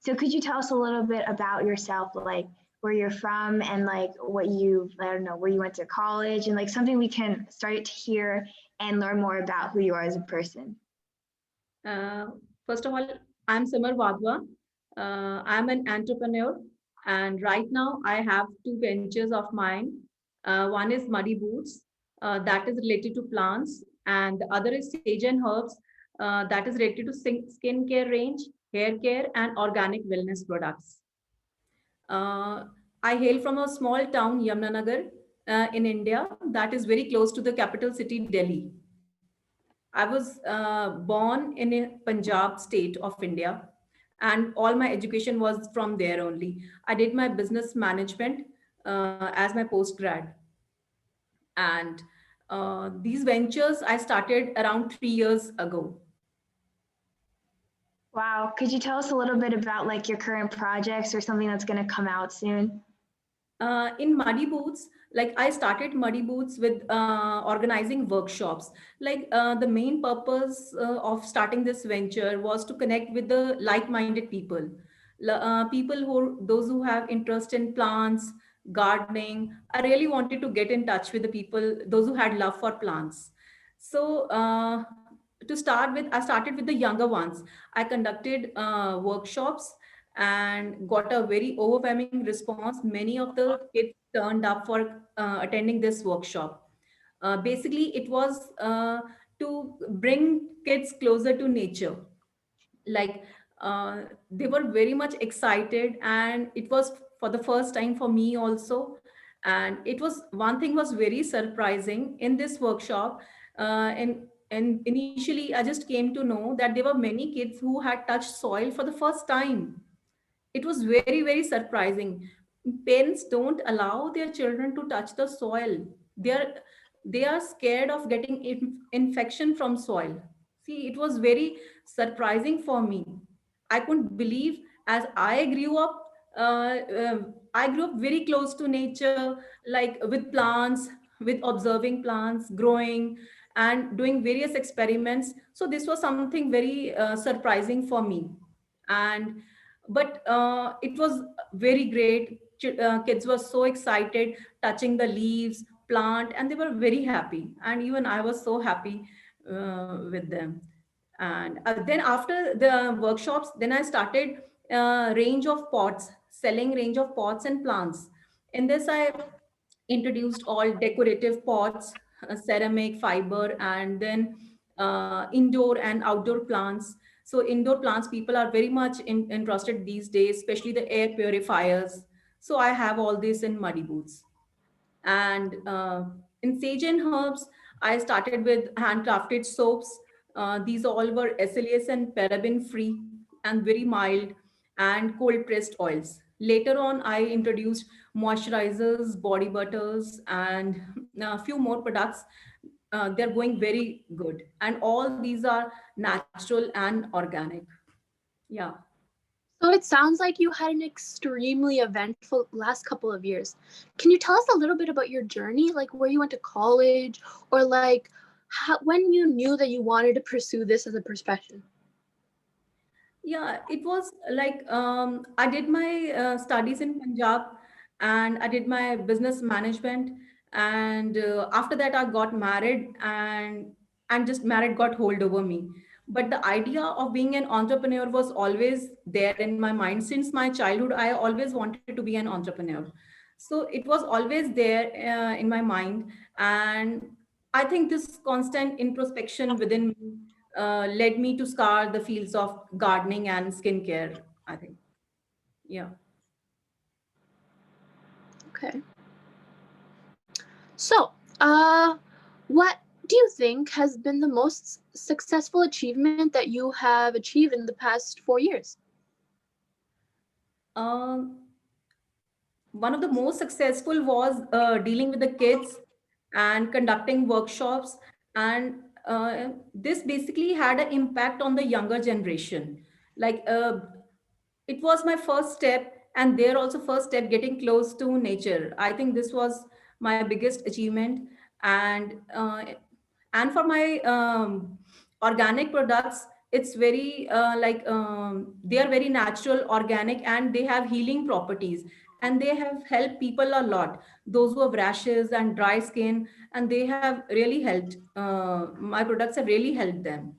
So could you tell us a little bit about yourself, like where you're from and like what you, I don't know, where you went to college and like something we can start to hear and learn more about who you are as a person? Uh, First of all, I'm Simar Wadhwa. I'm an entrepreneur, and right now I have two ventures of mine. One is Muddy Boots, that is related to plants, and the other is Sage and Herbs, that is related to skincare range, hair care, and organic wellness products. Uh, I hail from a small town, Yamunanagar, in India, that is very close to the capital city, Delhi. I was born in a Punjab state of India, and all my education was from there only. I did my business management as my postgrad, and these ventures I started around 3 years ago. Wow. Could you tell us a little bit about like your current projects or something that's going to come out soon? In Muddy Boots, like I started Muddy Boots with organizing workshops. Like the main purpose of starting this venture was to connect with the like-minded people, people who those who have interest in plants, gardening. I really wanted to get in touch with the people, those who had love for plants. So to start with, I started with the younger ones. I conducted workshops and got a very overwhelming response. Many of the kids turned up for attending this workshop. Basically, it was to bring kids closer to nature. Like they were very much excited, and it was for the first time for me also. And it was one thing was very surprising in this workshop. And initially, I just came to know that there were many kids who had touched soil for the first time. It was very, very surprising. Parents don't allow their children to touch the soil. They are they are scared of getting infection from soil. See, it was very surprising for me. I couldn't believe, as I grew up very close to nature, like with plants, with observing plants growing and doing various experiments. So this was something very surprising for me. And but it was very great. Kids were so excited, touching the leaves, plant, and they were very happy. And even I was so happy with them. And then after the workshops, then I started range of pots, selling range of pots and plants. In this, I introduced all decorative pots, ceramic, fiber, and then indoor and outdoor plants. So indoor plants, people are very much interested these days, especially the air purifiers. So I have all this in Muddy Boots. And in Sage and Herbs, I started with handcrafted soaps. These all were SLS and paraben free and very mild, and cold pressed oils. Later on, I introduced moisturizers, body butters, and a few more products. They're going very good. And all these are natural and organic. Yeah. So it sounds like you had an extremely eventful last couple of years. Can you tell us a little bit about your journey, like where you went to college, or like when you knew that you wanted to pursue this as a profession? Yeah, it was like I did my studies in Punjab, and I did my business management. And after that, I got married, and just married got hold over me. But the idea of being an entrepreneur was always there in my mind. Since my childhood, I always wanted to be an entrepreneur. So it was always there in my mind. And I think this constant introspection within me led me to scour the fields of gardening and skincare, I think. Yeah. Okay. So, what do you think has been the most successful achievement that you have achieved in the past 4 years? Um, One of the most successful was dealing with the kids and conducting workshops. And this basically had an impact on the younger generation. Like it was my first step, and their also first step getting close to nature. I think this was my biggest achievement. And for my organic products, it's very they are very natural, organic, and they have healing properties, and they have helped people a lot, those who have rashes and dry skin, and they have really helped, my products have really helped them.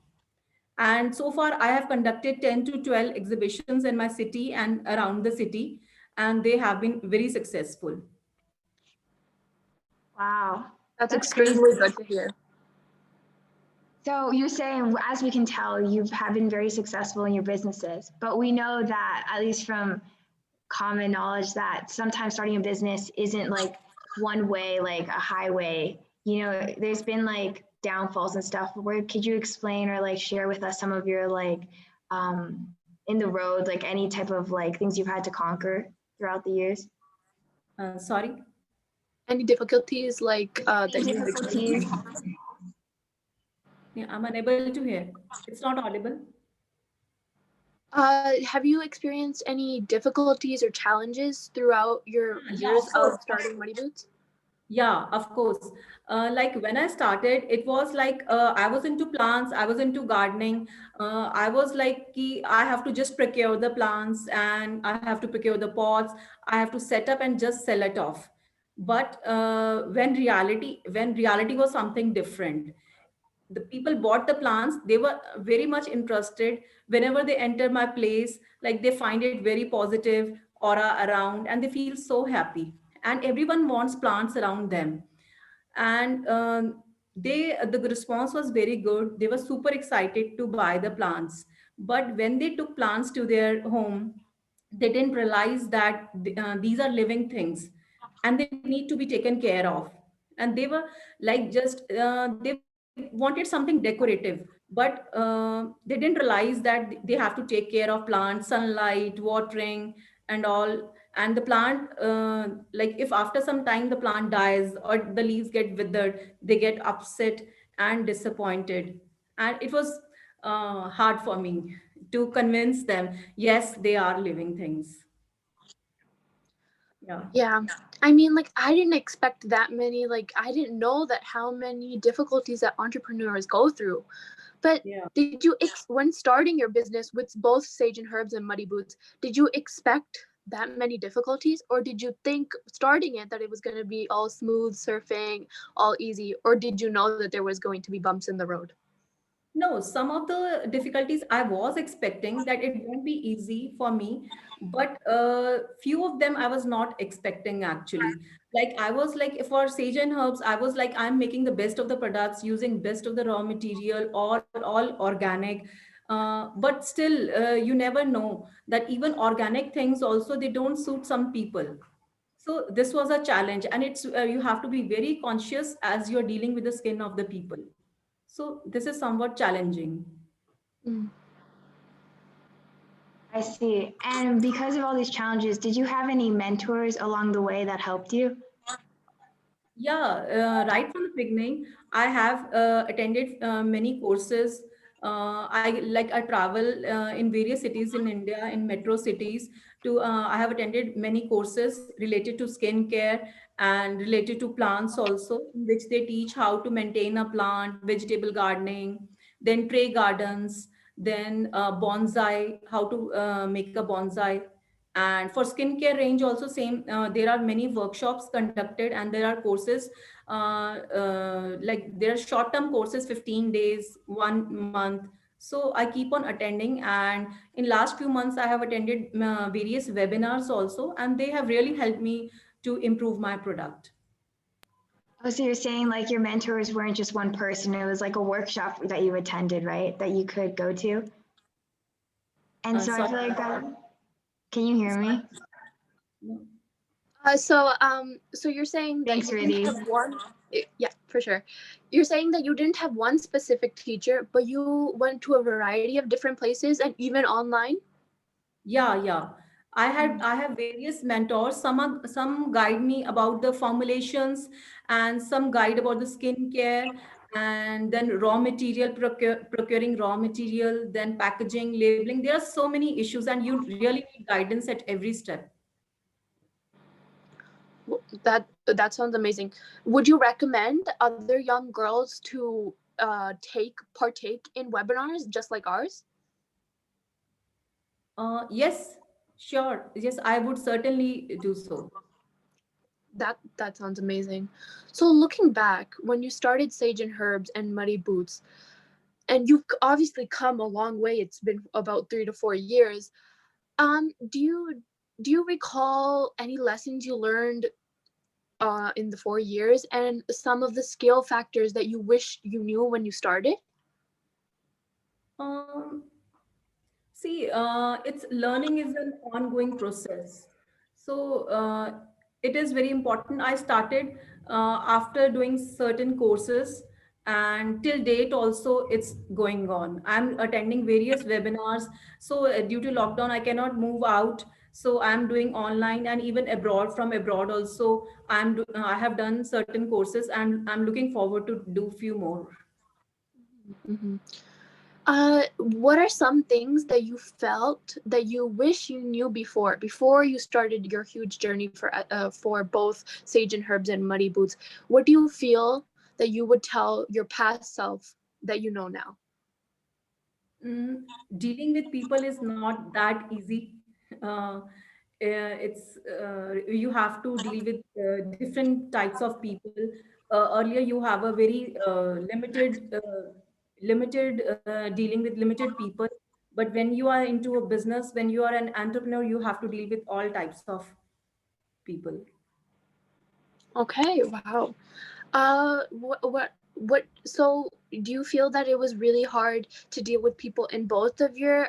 And so far I have conducted 10 to 12 exhibitions in my city and around the city, and they have been very successful. Wow, That's that's crazy. extremely good to hear. So you're saying, as we can tell, you have been very successful in your businesses, but we know that, at least from common knowledge, that sometimes starting a business isn't like one way, like a highway. You know, there's been like downfalls and stuff. Where could you explain or like share with us some of your like in the road, like any type of like things you've had to conquer throughout the years? Sorry. Any difficulties like Any that you've difficulties? experienced? Yeah, I'm unable to hear. It's not audible. Have you experienced any difficulties or challenges throughout your Yeah, years of of course. starting Muddy Boots? Yeah, of course. Like when I started, it was like I was into plants, I was into gardening. I was like, I have to just procure the plants and I have to procure the pots. I have to set up and just sell it off. But when reality was something different, the people bought the plants, they were very much interested. Whenever they enter my place, like they find it very positive aura around, and they feel so happy, and everyone wants plants around them. And the response was very good. They were super excited to buy the plants. But when they took plants to their home, they didn't realize that these are living things and they need to be taken care of. And they were like just they wanted something decorative, but they didn't realize that they have to take care of plants, sunlight, watering, and all. And the plant, like if after some time the plant dies or the leaves get withered, they get upset and disappointed. And it was hard for me to convince them, yes, they are living things. Yeah. Yeah. I mean, like, I didn't expect that many, like, I didn't know that how many difficulties that entrepreneurs go through. But Yeah. did you, when starting your business with both Sage and Herbs and Muddy Boots, did you expect that many difficulties? Or did you think starting it that it was going to be all smooth surfing, all easy? Or did you know that there was going to be bumps in the road? No, some of the difficulties I was expecting that it won't be easy for me, but few of them I was not expecting actually. Like I was like for Sage and Herbs, I was like I'm making the best of the products using best of the raw material, all organic. But still, you never know that even organic things also they don't suit some people. So this was a challenge, and it's you have to be very conscious as you're dealing with the skin of the people. So this is somewhat challenging. Mm. I see. And because of all these challenges, did you have any mentors along the way that helped you? Yeah, right from the beginning, I have attended many courses. I travel in various cities in India, in metro cities. To I have attended many courses related to skincare and related to plants also, in which they teach how to maintain a plant, vegetable gardening, then tray gardens, then bonsai, how to make a bonsai. And for skincare range also same, there are many workshops conducted and there are courses, like there are short term courses, 15 days, 1 month. So I keep on attending, and in last few months I have attended various webinars also, and they have really helped me to improve my product. Oh, so you're saying like your mentors weren't just one person, it was like a workshop that you attended, right? That you could go to. And so I Sorry. feel like that, can you hear me? So you're saying that Thanks, you didn't Riddhi. have one. Yeah, for sure. You're saying that you didn't have one specific teacher, but you went to a variety of different places and even online. Yeah. I have various mentors. Some guide me about the formulations, and some guide about the skincare, and then raw material procuring raw material, then packaging, labeling. There are so many issues, and you really need guidance at every step. That sounds amazing. Would you recommend other young girls to take partake in webinars just like ours? Yes, sure. Yes, I would certainly do so. That sounds amazing. So looking back, when you started Sage and Herbs and Muddy Boots, and you've obviously come a long way. It's been about 3 to 4 years. Do you recall any lessons you learned in the 4 years, and some of the skill factors that you wish you knew when you started? Um, See, it's learning is an ongoing process. So it is very important. I started after doing certain courses, and till date also it's going on. I'm attending various webinars. So due to lockdown, I cannot move out. So I'm doing online and even abroad. From abroad also, I have done certain courses, and I'm looking forward to do few more. Hmm. What are some things that you felt that you wish you knew before you started your huge journey for both Sage and Herbs and Muddy Boots? What do you feel that you would tell your past self that you know now? Mm, Dealing with people is not that easy. It's You have to deal with different types of people. Earlier, you have a very limited dealing with limited people. But when you are into a business, when you are an entrepreneur, you have to deal with all types of people. Okay, wow. So do you feel that it was really hard to deal with people in both of your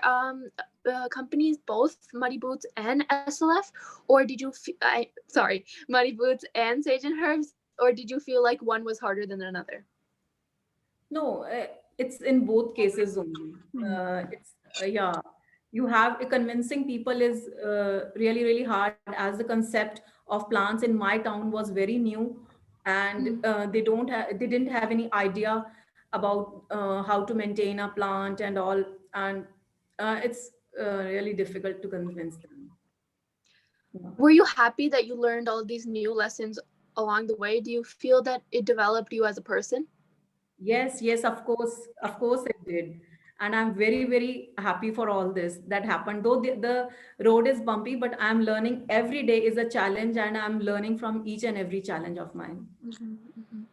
companies, both Muddy Boots and SLF, or did you? Sorry, Muddy Boots and Sage and Herbs, or did you feel like one was harder than another? No, it's in both cases only. It's Yeah, you have convincing people is really hard, as the concept of plants in my town was very new, and Mm. they didn't have any idea about how to maintain a plant and all, and it's really difficult to convince them. Yeah. Were you happy that you learned all these new lessons along the way? Do you feel that it developed you as a person? Yes, yes, of course it did. And I'm very happy for all this that happened. Though the road is bumpy, but I'm learning every day is a challenge, and I'm learning from each and every challenge of mine. Mhm, mhm.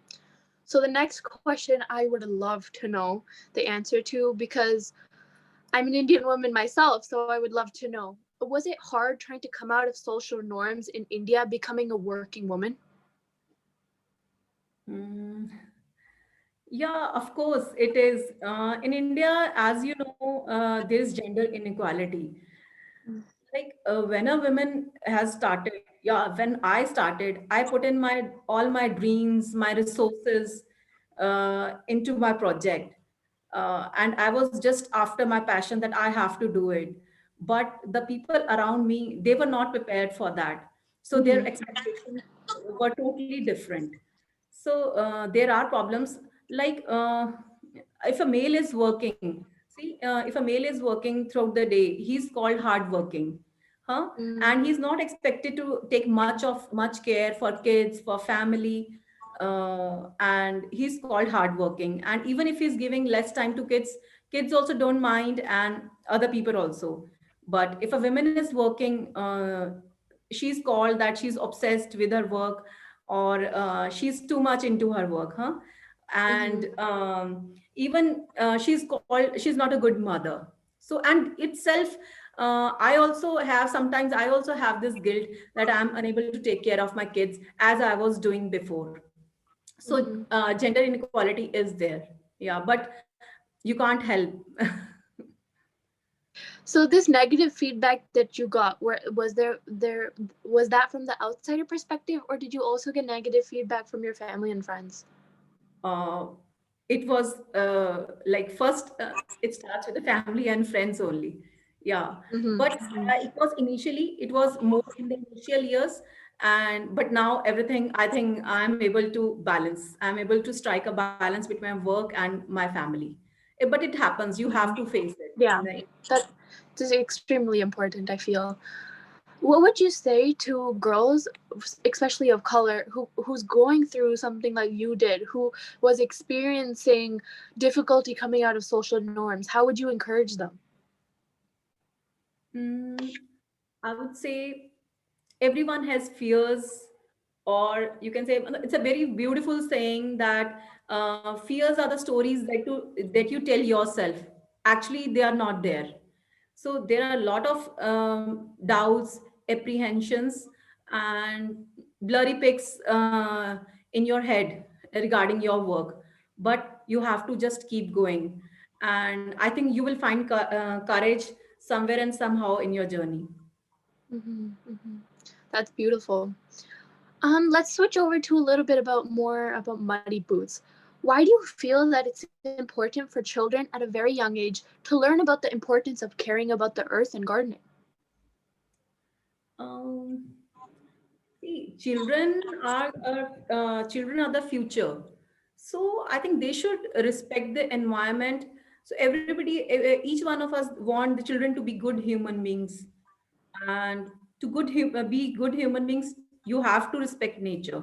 So the next question I would love to know the answer to, because I'm an Indian woman myself, so I would love to know. Was it hard trying to come out of social norms in India, becoming a working woman? Mm, yeah, of course it is. In India, as you know, there is gender inequality. Like when a woman has started, yeah, when I started, I put in my all my dreams, my resources into my project, and I was just after my passion that I have to do it. But the people around me, they were not prepared for that, so their Mm-hmm. expectations were totally different. So there are problems, like if a male is working, if a male is working throughout the day, he's called hardworking, huh? And he's not expected to take much care for kids, for family, and he's called hardworking. And even if he's giving less time to kids, kids also don't mind, and other people also. But if a woman is working, she's called that she's obsessed with her work, or she's too much into her work, huh? And Mm-hmm. even she's not a good mother. So, and itself, I also have this guilt that I'm unable to take care of my kids as I was doing before. So Mm-hmm. gender inequality is there, yeah, but you can't help. So this negative feedback that you got, where there was that from the outsider perspective, or did you also get negative feedback from your family and friends? uh, it was like first it starts with the family and friends only, yeah. Mm-hmm. But it was more in the initial years, and but now everything, I think I'm able to balance, I'm able to strike a balance between my work and my family. But it happens, you have to face it Yeah, in the. that is extremely important, I feel. What would you say to girls, especially of color, who's going through something like you did, who was experiencing difficulty coming out of social norms? How would you encourage them? Mm, I would say everyone has fears, or you can say it's a very beautiful saying that fears are the stories that you tell yourself. Actually, they are not there. So there are a lot of doubts, apprehensions, and blurry pics in your head regarding your work. But you have to just keep going. And I think you will find courage somewhere and somehow in your journey. Hmm. Hmm. That's beautiful. Let's switch over to a little bit more about Muddy Boots. Why do you feel that it's important for children at a very young age to learn about the importance of caring about the earth and gardening? Um, See, children are the future. So I think they should respect the environment. So everybody, each one of us want the children to be good human beings, and to be good human beings, you have to respect nature.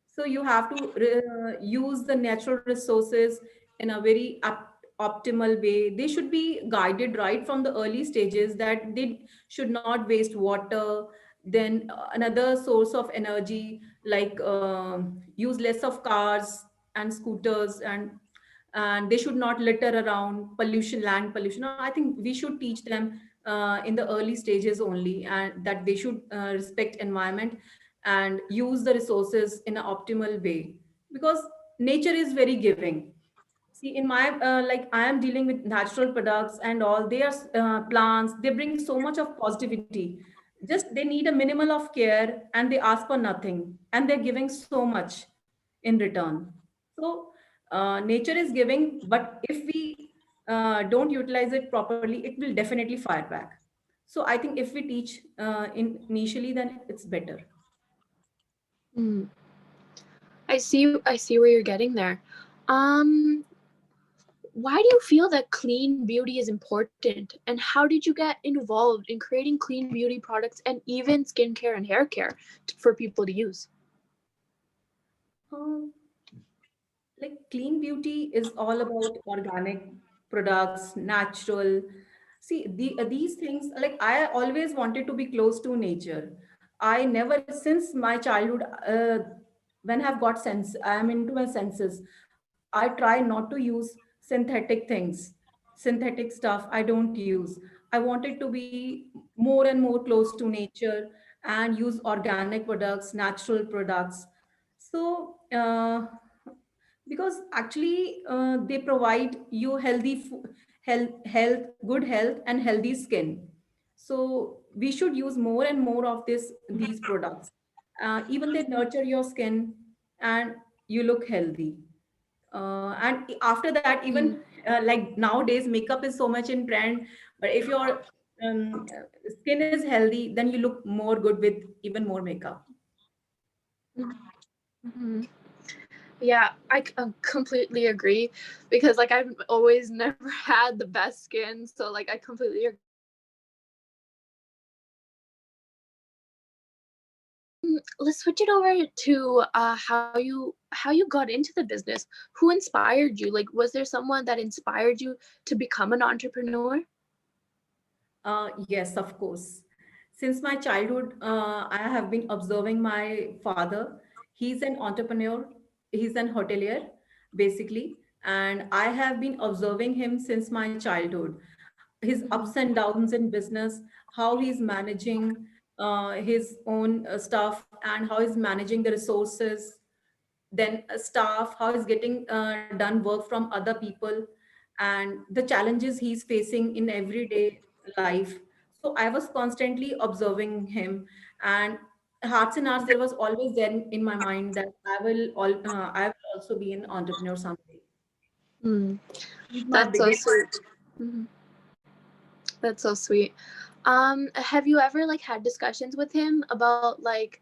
So you have to use the natural resources in a very optimal way. They should be guided right from the early stages that they should not waste water. Then another source of energy, like use less of cars and scooters, and they should not litter around pollution, land pollution. I think we should teach them in the early stages only, and that they should respect environment and use the resources in an optimal way, because nature is very giving. See, in my like I am dealing with natural products and all. They are plants. They bring so much of positivity. Just they need a minimal of care, and they ask for nothing, and they're giving so much in return. So nature is giving, but if we don't utilize it properly, it will definitely fire back. So I think if we teach initially, then it's better. Mm, I see where you're getting there. Um, why do you feel that clean beauty is important, and how did you get involved in creating clean beauty products and even skincare and hair care for people to use? Um, like clean beauty is all about organic products, natural. See, these things, like I always wanted to be close to nature. I never, since my childhood, when I've got sense, I am into my senses. I try not to use synthetic things, synthetic stuff. I don't use. I wanted to be more and more close to nature and use organic products, natural products. So, because actually they provide you health, good health, and healthy skin. So we should use more and more of these products. Even they nurture your skin, and you look healthy. And after that, even Mm, like nowadays, makeup is so much in trend. But if your skin is healthy, then you look more good with even more makeup. mhm. Yeah, completely agree because like I've always never had the best skin, so like I completely agree. Let's switch it over to how you got into the business. Who inspired you? Like, was there someone that inspired you to become an entrepreneur? Yes, of course. Since my childhood, I have been observing my father. He's an entrepreneur, he's an hotelier, basically. And I have been observing him since my childhood. His ups Mhm. and downs in business, how he's managing his own stuff, and how he's managing the resources, then staff, how he's getting done work from other people, and the challenges he's facing in everyday life. So I was constantly observing him, and hearts and hearts, there was always there in my mind that I will also be an entrepreneur someday. Mm, He's my that's so biggest. sweet. Mhm. That's so sweet. Have you ever like had discussions with him about like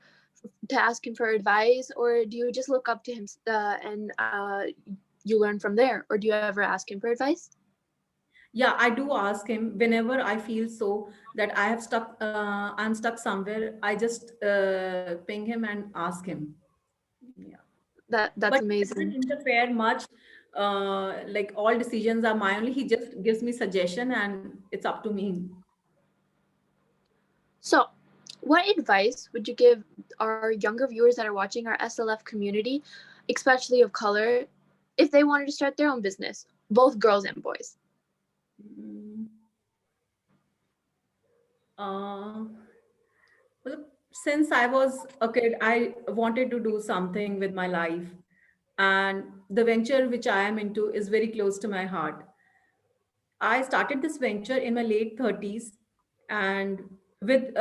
to ask him for advice, or do you just look up to him and you learn from there, or do you ever ask him for advice? Yeah, I do ask him whenever I feel so that I'm stuck somewhere. I just ping him and ask him. Yeah, That's but he doesn't amazing. interfere much. Like all decisions are my only. He just gives me suggestion, and it's up to me. So, what advice would you give our younger viewers that are watching our SLF community, especially of color, if they wanted to start their own business, both girls and boys? Mm, Uh, well, since I was a kid, I wanted to do something with my life, and the venture which I am into is very close to my heart. I started this venture in my late 30s, and with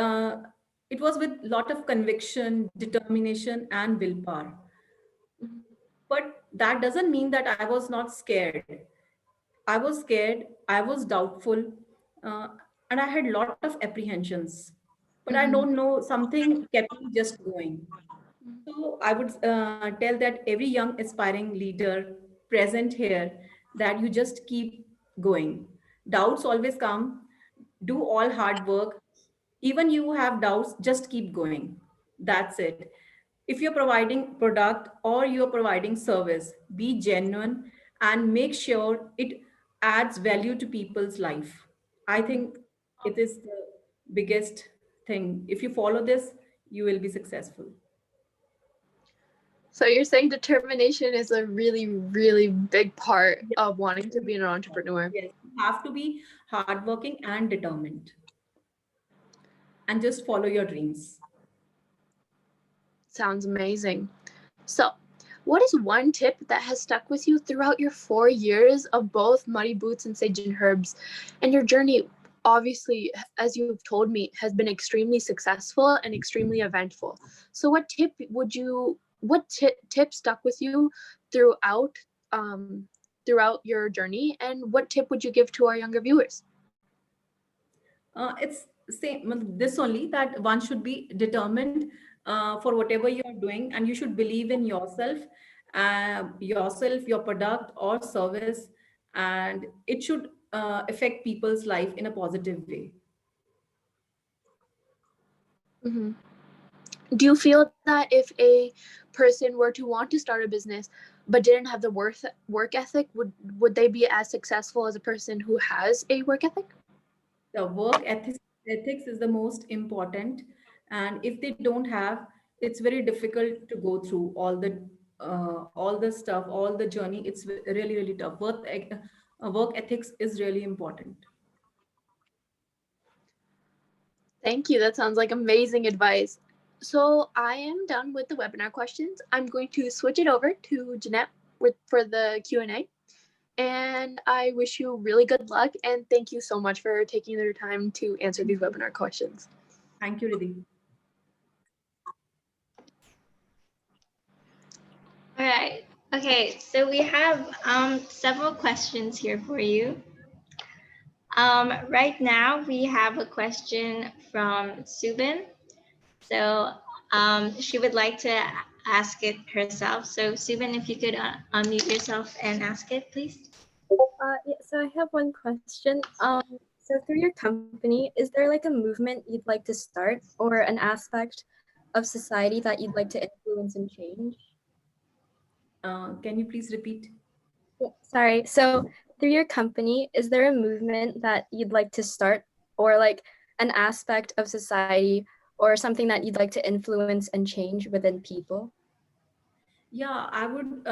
it was with lot of conviction, determination, and willpower. Mhm. But that doesn't mean that I was not scared. I was scared, I was doubtful, uh, and I had a lot of apprehensions. But I Mhm. don't know, something kept me just going. So I would tell that every young aspiring leader present here that you just keep going. Doubts always come. Do all hard work. Even you have doubts, just keep going. That's it. If you're providing product or you're providing service, be genuine and make sure it adds value to people's life. I think it is the biggest thing. If you follow this, you will be successful. So you're saying determination is a really, really big part Yes, of wanting to be an entrepreneur. yes. You have to be hardworking and determined and just follow your dreams. Sounds amazing. So, what is one tip that has stuck with you throughout your 4 years of both Muddy Boots and Sage and Herbs? And your journey, obviously, as you've told me, has been extremely successful and extremely eventful. So, what tip stuck with you throughout um, throughout your journey, and what tip would you give to our younger viewers? It's same this only, that one should be determined for whatever you're doing, and you should believe in yourself, your product or service, and it should affect people's life in a positive way. Mhm. Do you feel that if a person were to want to start a business but didn't have the work ethic, would they be as successful as a person who has a work ethic? The ethics is the most important, and if they don't have, it's very difficult to go through all the stuff, all the journey. It's really really tough. Work ethics is really important. Thank you. That sounds like amazing advice. So I am done with the webinar questions. I'm going to switch it over to Jeanette for the Q&A. And I wish you really good luck and thank you so much for taking your time to answer Thank these you. webinar questions. Thank you, Riddhi. All right. Okay, so we have several questions here for you. Right now, we have a question from Subin. So she would like to ask it herself. So Subin, if you could unmute yourself and ask it, please. Yeah, so I have one question. So through your company, is there like a movement you'd like to start or an aspect of society that you'd like to influence and change? Can you please repeat? Yeah, sorry. So through your company, is there a movement that you'd like to start or like an aspect of society or something that you'd like to influence and change within people? Yeah, I would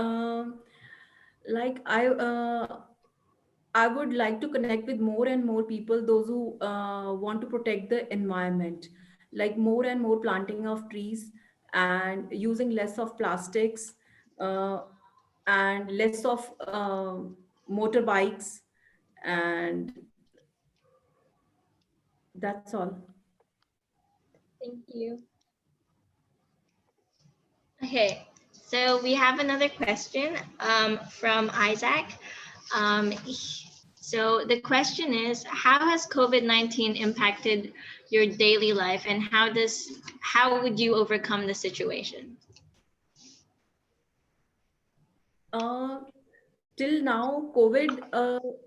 like I would like to connect with more and more people, those who want to protect the environment, like more and more planting of trees and using less of plastics, uh, and less of motorbikes, and that's all. Thank you. Okay, so we have another question from Isaac. Um, so the question is, how has COVID-19 impacted your daily life, and how would you overcome the situation? Uh, Till now, COVID,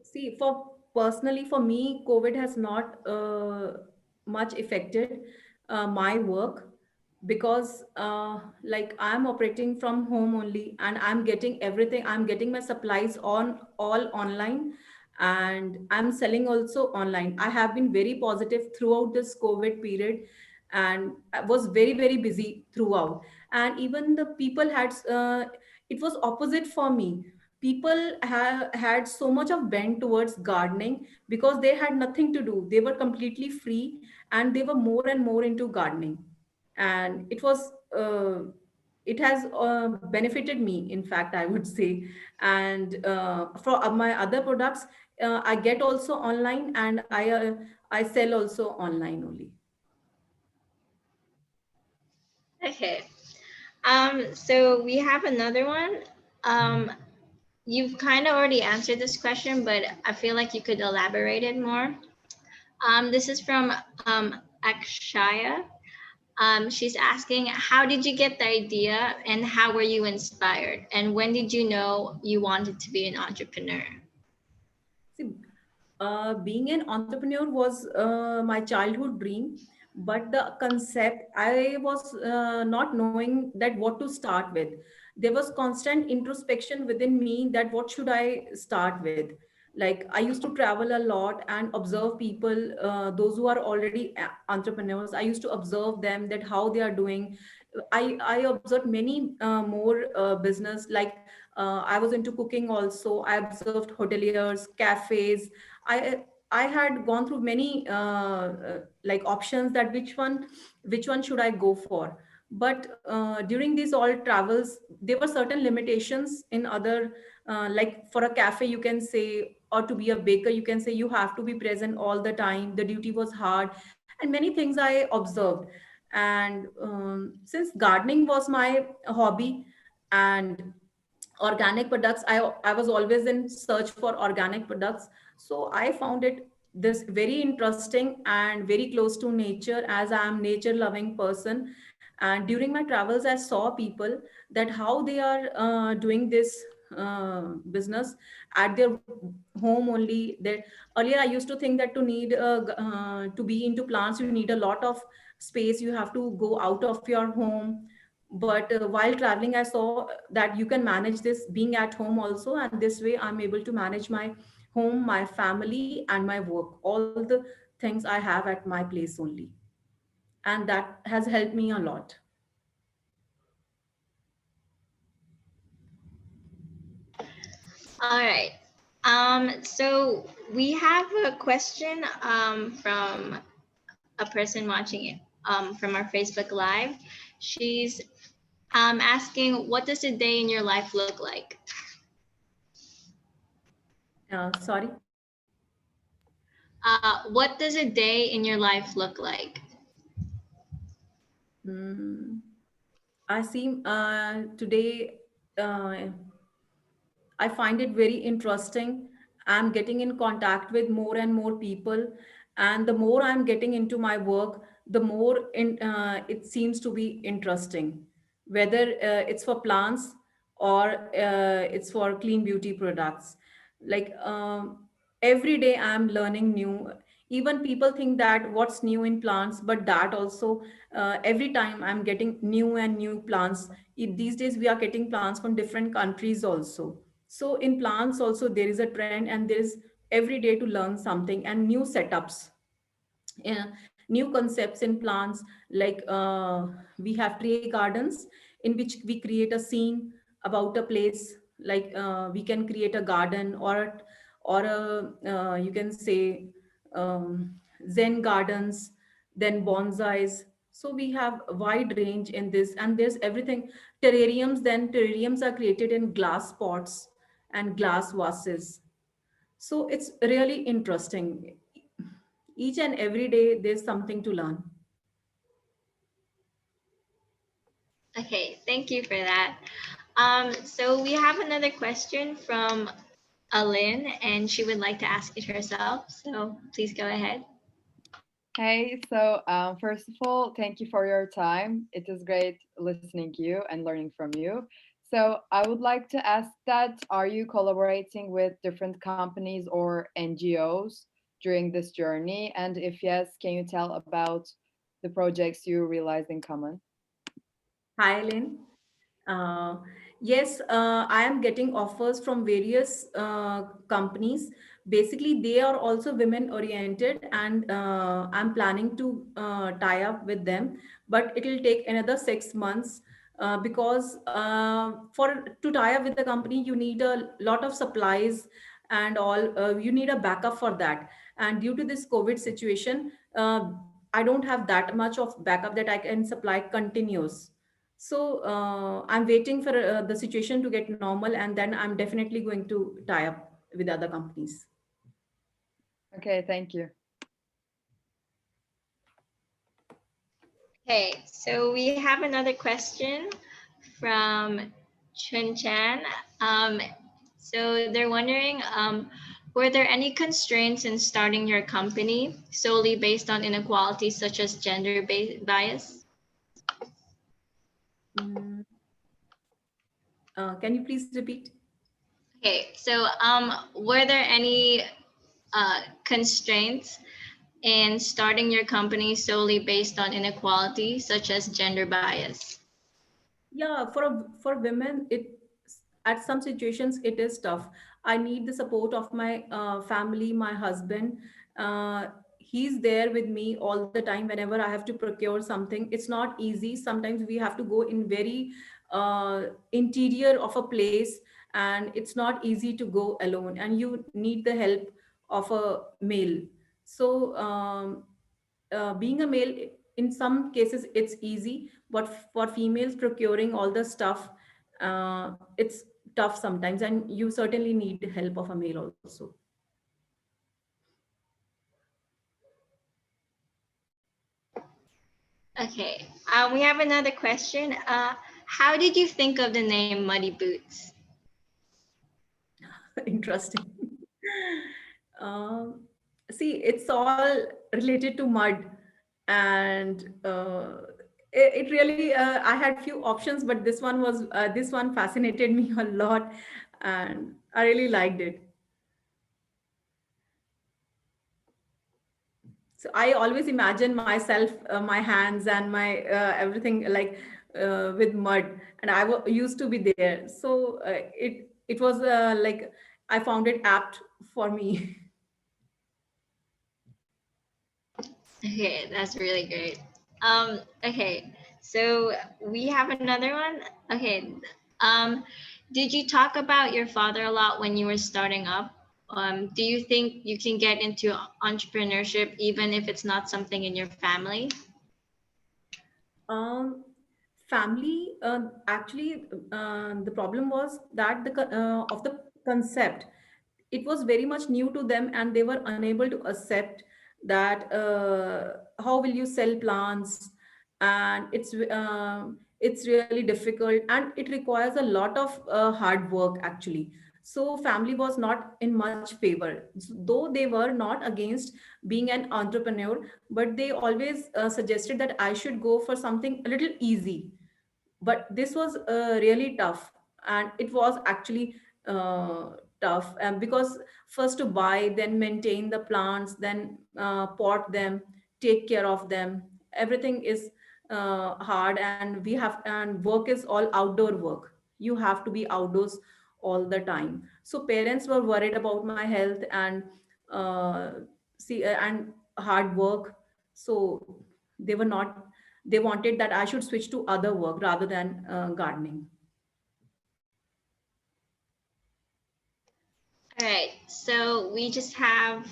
see, for personally, for me, COVID has not much affected my work, because like I'm operating from home only, and I'm getting everything. I'm getting my supplies on all online, and I'm selling also online. I have been very positive throughout this COVID period, and I was very, very busy throughout. And even the people had it was opposite for me. People had so much of bent towards gardening because they had nothing to do. They were completely free, and they were more and more into gardening. And it has benefited me, in fact, I would say. And for my other products, I get also online, and I sell also online only. Okay. So we have another one. Um, you've kind of already answered this question, but I feel like you could elaborate it more. This is from Akshaya. She's asking, how did you get the idea and how were you inspired? And when did you know you wanted to be an entrepreneur? See, being an entrepreneur was my childhood dream, but the concept, I was not knowing that what to start with. There was constant introspection within me that what should I start with. Like, I used to travel a lot and observe people, those who are already entrepreneurs. I used to observe them, that how they are doing. I observed many more business, like I was into cooking also. I observed hoteliers, cafes. I had gone through many like options, that which one should I go for. But during these all travels, there were certain limitations in other, like for a cafe, you can say, or to be a baker, you can say you have to be present all the time. The duty was hard, and many things I observed. And since gardening was my hobby, and organic products, I was always in search for organic products. So I found it this very interesting and very close to nature, as I am nature loving person. And during my travels, I saw people, that how they are doing this business at their home only. That earlier I used to think that to be into plants, you need a lot of space, you have to go out of your home. But while traveling, I saw that you can manage this being at home also, and this way I'm able to manage my home, my family, and my work, all the things I have at my place only. And that has helped me a lot. All right. So we have a question from a person watching it from our Facebook Live. She's asking, what does a day in your life look like? Sorry. What does a day in your life look like? Hmm. I see today, uh, I find it very interesting. I'm getting in contact with more and more people, and the more I'm getting into my work, the more it seems to be interesting. Whether it's for plants, or it's for clean beauty products, like every day I'm learning new. Even people think that what's new in plants, but that also every time I'm getting new and new plants. These days we are getting plants from different countries also. So in plants also there is a trend, and there is every day to learn something and new setups, new concepts in plants. Like we have tray gardens in which we create a scene about a place. Like we can create a garden, or a you can say zen gardens, then bonsais. So we have a wide range in this, and there's everything. Terrariums, then terrariums are created in glass pots and glass vases. So it's really interesting. Each and every day there's something to learn. Okay, thank you for that. So we have another question from Alin, and she would like to ask it herself. So please go ahead. Hey, so first of all, thank you for your time. It is great listening to you and learning from you. So I would like to ask that, are you collaborating with different companies or NGOs during this journey? And if yes, can you tell about the projects you realized in common? Hi, Ellen. Uh, yes, I am getting offers from various companies. Basically, they are also women oriented, and I'm planning to tie up with them. But it will take another 6 months because for to tie up with the company, you need a lot of supplies and all. You need a backup for that. And due to this COVID situation, I don't have that much of backup that I can supply continuous. So I'm waiting for the situation to get normal, and then I'm definitely going to tie up with other companies. Okay, thank you. Okay, so we have another question from Chun Chan. Um, so they're wondering, were there any constraints in starting your company solely based on inequalities such as bias? Mm, can you please repeat? Okay, so were there any constraints in starting your company solely based on inequality such as gender bias? Yeah, for women, it at some situations it is tough. I need the support of my family, my husband. uh, he's there with me all the time whenever I have to procure something. It's not easy. Sometimes we have to go in very interior of a place, and it's not easy to go alone, and you need the help of a male. So being a male, in some cases it's easy, but for females procuring all the stuff, it's tough sometimes, and you certainly need help of a male also. Okay, we have another question. How did you think of the name Muddy Boots? Interesting. um, See, it's all related to mud, and it really, I had few options, but this one fascinated me a lot, and I really liked it. So I always imagine myself, my hands and my everything, like with mud, and used to be there. So it was like I found it apt for me. Okay, that's really great. Okay, so we have another one. Okay, um, did you talk about your father a lot when you were starting up? Do you think you can get into entrepreneurship even if it's not something in your family? Um, Family, actually, the problem was that of the concept, it was very much new to them, and they were unable to accept that how will you sell plants, and it's really difficult, and it requires a lot of hard work actually. So family was not in much favor, though they were not against being an entrepreneur, but they always suggested that I should go for something a little easy. But this was really tough, and it was actually tough, because first to buy, then maintain the plants, then pot them, take care of them. Everything is hard, and work is all outdoor work. You have to be outdoors all the time. So parents were worried about my health, and uh, and hard work. So they were not, they wanted that I should switch to other work rather than gardening. All right, so we just have,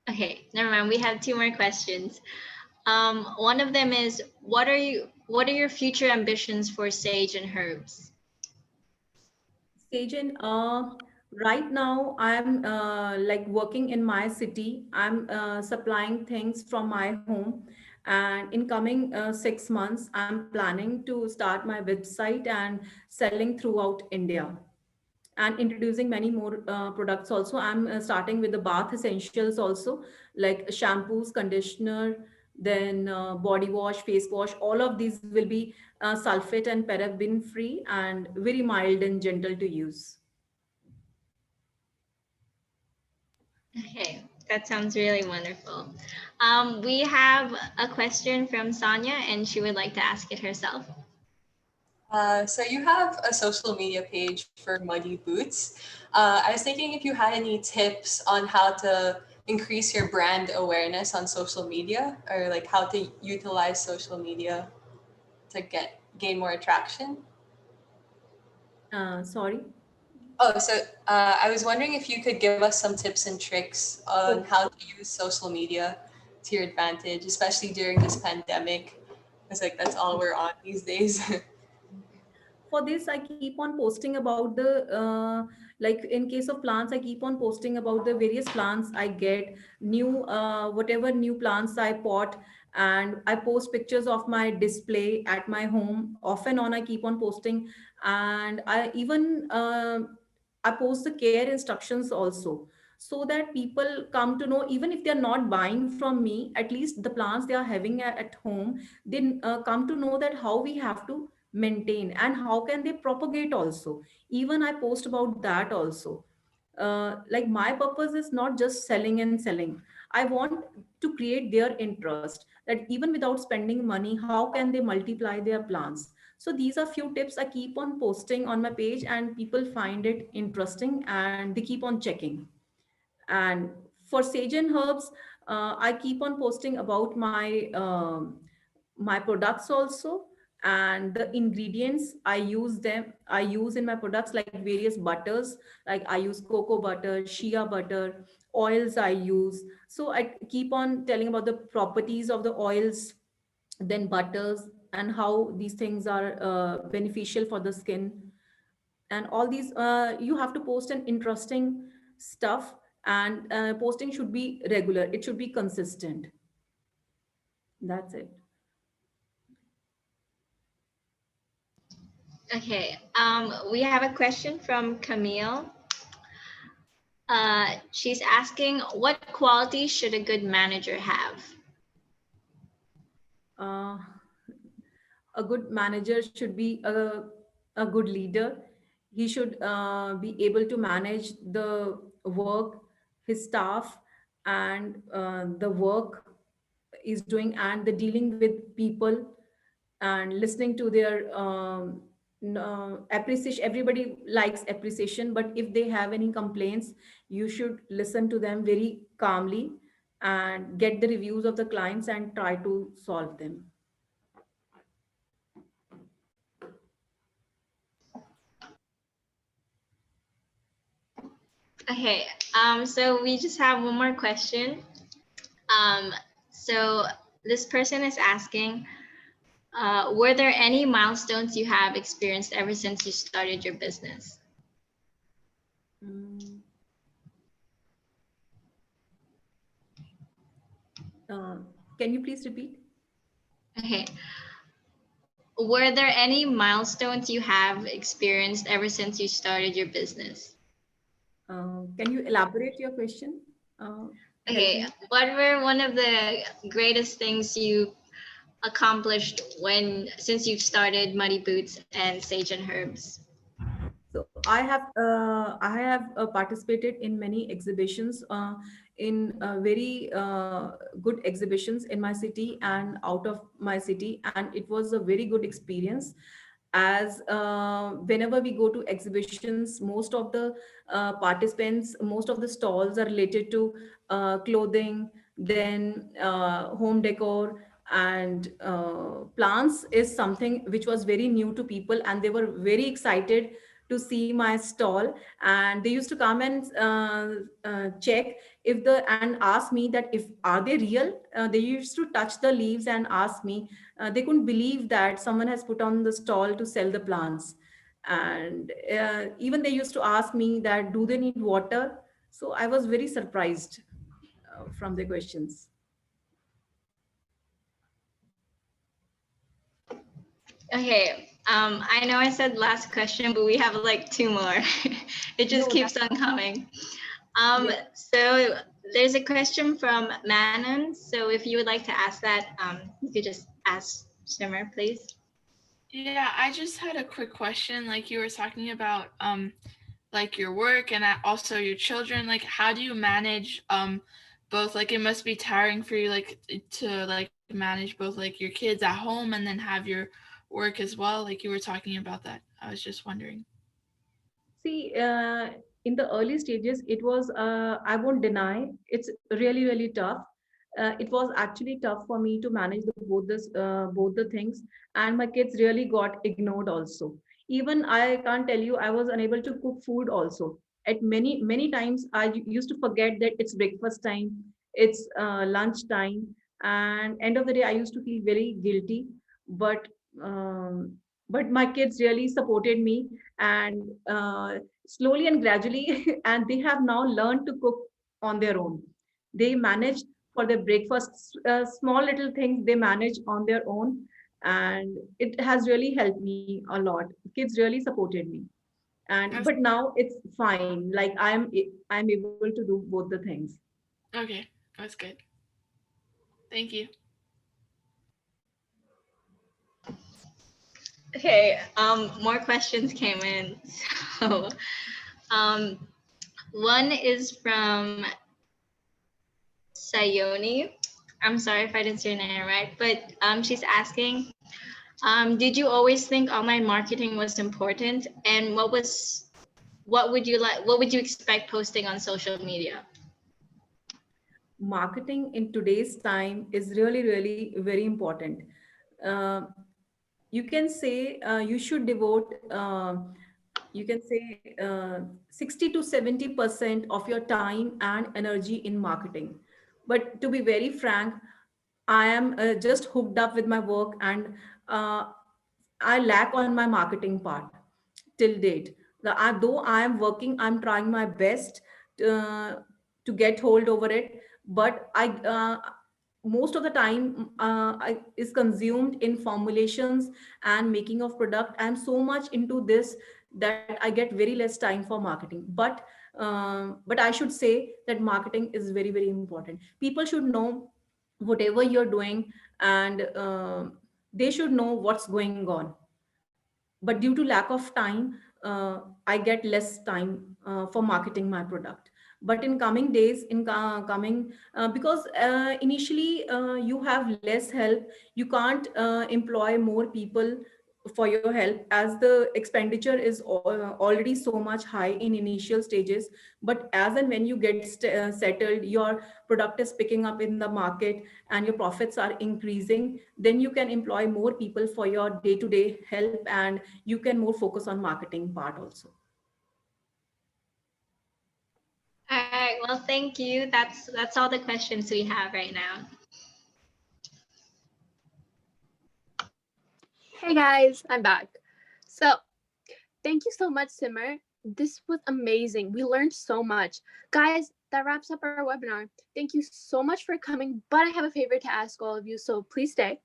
okay, never mind. We have two more questions. One of them is, what are your future ambitions for Sage and Herbs? Sajan, right now I'm like working in my city. I'm supplying things from my home, and in coming 6 months, I'm planning to start my website and selling throughout India, and introducing many more products also. I'm starting with the bath essentials also, like shampoos, conditioner, then body wash, face wash, all of these will be sulfate and paraben free and very mild and gentle to use. Okay, that sounds really wonderful. We have a question from Sonia, and she would like to ask it herself. So you have a social media page for Muddy Boots. I was thinking if you had any tips on how to increase your brand awareness on social media, or like how to utilize social media to gain more attraction. Sorry. Oh, so I was wondering if you could give us some tips and tricks on how to use social media to your advantage, especially during this pandemic. It's like that's all we're on these days. For this, I keep on posting about the like in case of plants, I keep on posting about the various plants I get, new whatever new plants I pot, and I post pictures of my display at my home. Off and on I keep on posting, and I even I post the care instructions also, so that people come to know, even if they are not buying from me, at least the plants they are having at home, they come to know that how we have to maintain and how can they propagate also. Even I post about that also. Like my purpose is not just selling and selling. I want to create their interest, that even without spending money, how can they multiply their plants. So these are few tips I keep on posting on my page, and people find it interesting and they keep on checking. And for sage and herbs, I keep on posting about my products also, and the ingredients I use in my products, like various butters, like I use cocoa butter, shea butter, oils I use. So I keep on telling about the properties of the oils, then butters, and how these things are beneficial for the skin. And all these you have to post an interesting stuff, and posting should be regular, it should be consistent. That's it. Okay, we have a question from Camille. She's asking, what qualities should a good manager have? uh, a good manager should be a good leader. He should be able to manage the work, his staff, and the work is doing, and the dealing with people, and listening to their appreciation. Everybody likes appreciation, but if they have any complaints, you should listen to them very calmly and get the reviews of the clients and try to solve them. Okay, so we just have one more question. So this person is asking, were there any milestones you have experienced ever since you started your business? Mm. Uh, can you please repeat? Okay. Were there any milestones you have experienced ever since you started your business? Can you elaborate your question? Help Okay, me. what were one of the greatest things you accomplished since you've started Muddy Boots and Sage and Herbs? So I have participated in many exhibitions, in very good exhibitions in my city and out of my city, and it was a very good experience. As whenever we go to exhibitions, most of the participants, most of the stalls are related to clothing, then home decor, and plants is something which was very new to people, and they were very excited to see my stall, and they used to come and check if the and ask me that if are they real. They used to touch the leaves and ask me. They couldn't believe that someone has put on the stall to sell the plants, and even they used to ask me that do they need water. So I was very surprised from the questions. Okay, I know I said last question, but we have like two more. It just No, keeps that's on coming. yes. So there's a question from Manon. So if you would like to ask that, you could just ask Simar, please. Yeah, I just had a quick question. Like you were talking about like your work and also your children. Like how do you manage both? Like it must be tiring for you like to like manage both like your kids at home and then have your work as well. Like you were talking about that. I was just wondering. See, in the early stages, it was, I won't deny, it's really, really tough. It was actually tough for me to manage both the things, and my kids really got ignored also. Even I can't tell you, I was unable to cook food also. At many times, used to forget that it's breakfast time, it's lunch time, and end of the day, I used to feel very guilty. But um, but my kids really supported me, and slowly and gradually and they have now learned to cook on their own. They manage for their breakfast, small little things they manage on their own, and it has really helped me a lot. Kids really supported me, and That's but now it's fine, like I'm able to do both the things. okay. That's good. Thank you. Okay, more questions came in. So, um, one is from Sayoni. I'm sorry if I didn't say your name right, but she's asking, did you always think online marketing was important, and what would you like? What would you expect posting on social media? Marketing in today's time is really, really very important. Uh, you can say you should devote, you can say 60 to 70% of your time and energy in marketing. But to be very frank, I am just hooked up with my work, and uh, I lack on my marketing part till date. Though I am working, I'm trying my best uh, to get hold over it, but I most of the time is consumed in formulations and making of product. I'm so much into this that I get very less time for marketing. But I should say that marketing is very, very important. People should know whatever you're doing, and they should know what's going on. But due to lack of time, I get less time for marketing my product. But in coming days, in coming because initially you have less help, you can't employ more people for your help, as the expenditure is already so much high in initial stages. But as and when you get settled, your product is picking up in the market and your profits are increasing, then you can employ more people for your day to day help, and you can more focus on marketing part also. All right. Well, thank you. That's all the questions we have right now. Hey guys, I'm back. So, thank you so much, Simmer. This was amazing. We learned so much. Guys, that wraps up our webinar. Thank you so much for coming, but I have a favor to ask all of you, so please stay.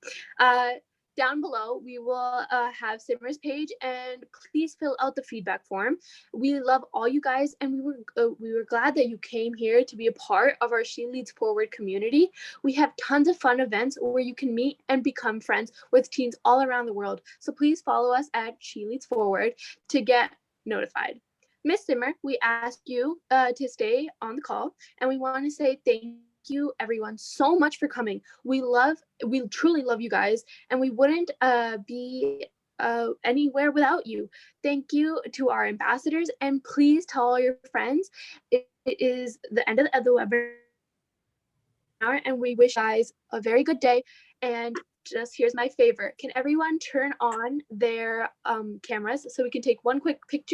Down below, we will have Simmer's page, and please fill out the feedback form. We love all you guys, and we were glad that you came here to be a part of our She Leads Forward community. We have tons of fun events where you can meet and become friends with teens all around the world. So please follow us at She Leads Forward to get notified. Miss Simmer, we ask you to stay on the call, and we want to say thank you everyone so much for coming. We truly love you guys, and we wouldn't be anywhere without you. Thank you to our ambassadors, and please tell all your friends. It is the end of the webinar, and we wish you guys a very good day. And just here's my favor. Can everyone turn on their cameras so we can take one quick picture